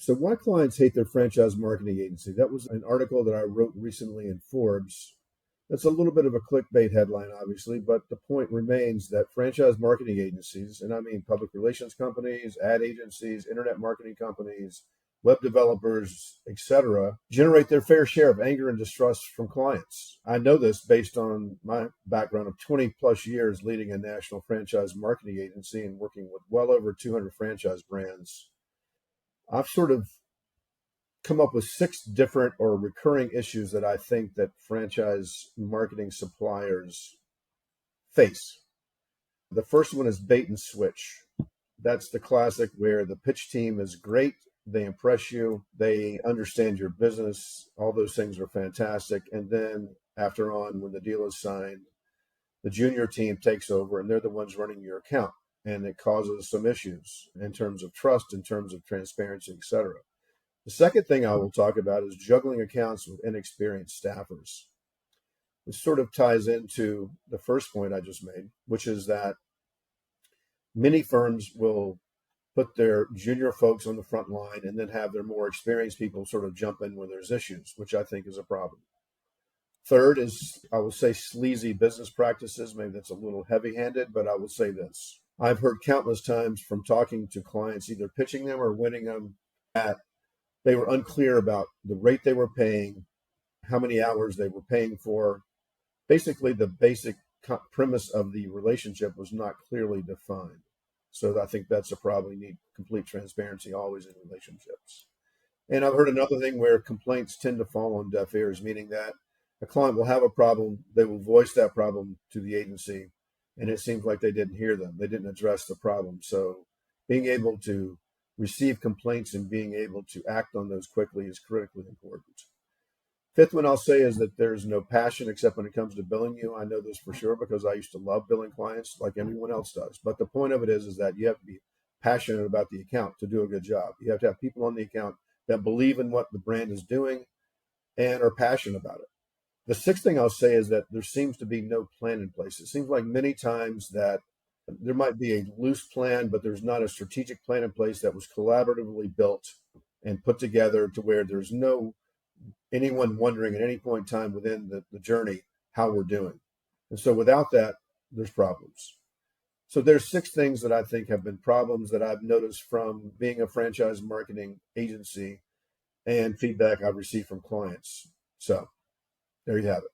So why clients hate their franchise marketing agency? That was an article that I wrote recently in Forbes. That's a little bit of a clickbait headline, obviously, but the point remains that franchise marketing agencies, and I mean public relations companies, ad agencies, internet marketing companies, web developers, etc., generate their fair share of anger and distrust from clients. I know this based on my background of 20 plus years leading a national franchise marketing agency and working with well over 200 franchise brands. I've sort of come up with 6 different or recurring issues that I think that franchise marketing suppliers face. The first one is bait and switch. That's the classic where the pitch team is great. They impress you. They understand your business. All those things are fantastic. And then after on, when the deal is signed, the junior team takes over and they're the ones running your account. And it causes some issues in terms of trust, in terms of transparency, etc. The second thing I will talk about is juggling accounts with inexperienced staffers, which sort of ties into the first point I just made, which is that many firms will put their junior folks on the front line and then have their more experienced people sort of jump in when there's issues, which I think is a problem. Third is, I will say, sleazy business practices. Maybe that's a little heavy-handed, but I will say this. I've heard countless times from talking to clients, either pitching them or winning them, that they were unclear about the rate they were paying, how many hours they were paying for. Basically, the basic premise of the relationship was not clearly defined. So I think that's a problem. You need complete transparency always in relationships. And I've heard another thing where complaints tend to fall on deaf ears, meaning that a client will have a problem, they will voice that problem to the agency, and it seems like they didn't hear them. They didn't address the problem. So being able to receive complaints and being able to act on those quickly is critically important. Fifth one I'll say is that there's no passion except when it comes to billing you. I know this for sure because I used to love billing clients like anyone else does. But the point of it is that you have to be passionate about the account to do a good job. You have to have people on the account that believe in what the brand is doing and are passionate about it. The sixth thing I'll say is that there seems to be no plan in place. It seems like many times that there might be a loose plan, but there's not a strategic plan in place that was collaboratively built and put together to where there's no anyone wondering at any point in time within the journey how we're doing. And so without that, there's problems. So there's 6 things that I think have been problems that I've noticed from being a franchise marketing agency and feedback I've received from clients. So there you have it.